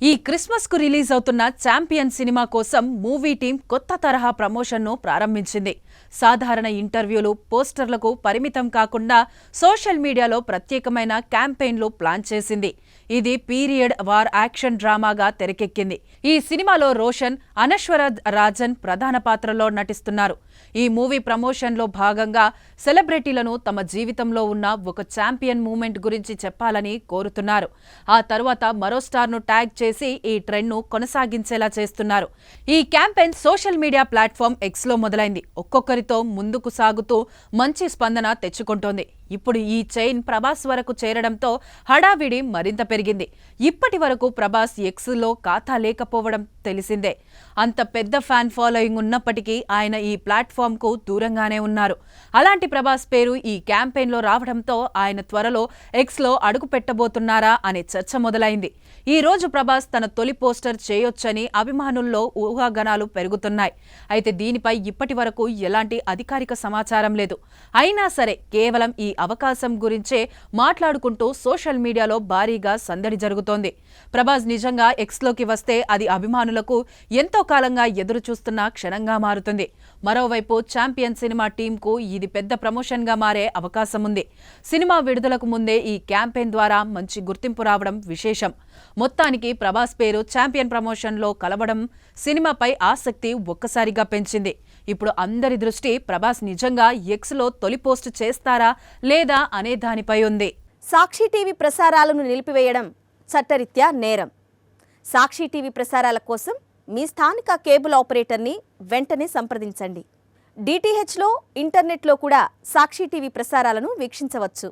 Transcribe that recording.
ఈ క్రిస్మస్ కు రిలీజ్ అవుతున్న ఛాంపియన్ సినిమా కోసం మూవీ టీం కొత్త తరహా ప్రమోషన్ను ప్రారంభించింది. సాధారణ ఇంటర్వ్యూలు, పోస్టర్లకు పరిమితం కాకుండా సోషల్ మీడియాలో ప్రత్యేకమైన క్యాంపెయిన్లు ప్లాన్ చేసింది. ఇది పీరియడ్ వార్ యాక్షన్ డ్రామాగా తెరకెక్కింది. ఈ సినిమాలో రోషన్, అనశ్వర రాజన్ ప్రధాన పాత్రలో నటిస్తున్నారు. ఈ మూవీ ప్రమోషన్లో భాగంగా సెలబ్రిటీలను తమ జీవితంలో ఉన్న ఒక ఛాంపియన్ మూమెంట్ గురించి చెప్పాలని కోరుతున్నారు. ఆ తర్వాత మరో స్టార్ను ట్యాగ్ చేసి ఈ ట్రెండ్ను కొనసాగించేలా చేస్తున్నారు. ఈ క్యాంపెయిన్ సోషల్ మీడియా ప్లాట్ఫామ్ ఎక్స్లో మొదలైంది. ఒక్కొక్కరితో ముందుకు సాగుతూ మంచి స్పందన తెచ్చుకుంటోంది. ఇప్పుడు ఈ చైన్ ప్రభాస్ వరకు చేరడంతో హడావిడి మరింత పెరిగింది. ఇప్పటి వరకు ప్రభాస్ ఎక్స్లో ఖాతా లేకపోవడం తెలిసిందే. అంత పెద్ద ఫ్యాన్ ఫాలోయింగ్ ఉన్నప్పటికీ ఆయన ఈ ప్లాట్ఫామ్కు దూరంగానే ఉన్నారు. అలాంటి ప్రభాస్ పేరు ఈ క్యాంపెయిన్లో రావడంతో ఆయన త్వరలో ఎక్స్లో అడుగు పెట్టబోతున్నారా అనే చర్చ మొదలైంది. ఈ రోజు ప్రభాస్ తన తొలి పోస్టర్ చేయొచ్చని అభిమానుల్లో ఊహాగానాలు పెరుగుతున్నాయి. అయితే దీనిపై ఇప్పటి వరకు ఎలాంటి అధికారిక సమాచారం లేదు. అయినా సరే కేవలం ఈ అవకాశం గురించే మాట్లాడుకుంటూ సోషల్ మీడియాలో భారీగా సందడి జరుగుతోంది. ప్రభాస్ నిజంగా ఎక్స్లోకి వస్తే అది అభిమానులకు ఎంతో కాలంగా ఎదురు చూస్తున్న క్షణంగా మారుతుంది. మరోవైపు ఛాంపియన్ సినిమా టీంకు ఇది పెద్ద ప్రమోషన్గా మారే అవకాశం ఉంది. సినిమా విడుదలకు ముందే ఈ క్యాంపెయిన్ ద్వారా మంచి గుర్తింపు రావడం విశేషం. మొత్తానికి ప్రభాస్ పేరు ఛాంపియన్ ప్రమోషన్లో కలవడం సినిమాపై ఆసక్తి ఒక్కసారిగా పెంచింది. ఇప్పుడు అందరి దృష్టి ప్రభాస్ నిజంగా ఎక్స్లో తొలి పోస్టు చేస్తారా లేదా అనే దానిపై ఉంది. సాక్షి టీవీ ప్రసారాలను నిలిపివేయడం చట్టరీత్యా నేరం. సాక్షి టీవీ ప్రసారాల కోసం మీ స్థానిక కేబుల్ ఆపరేటర్ని వెంటనే సంప్రదించండి. డిటిహెచ్లో, ఇంటర్నెట్లో కూడా సాక్షి టీవీ ప్రసారాలను వీక్షించవచ్చు.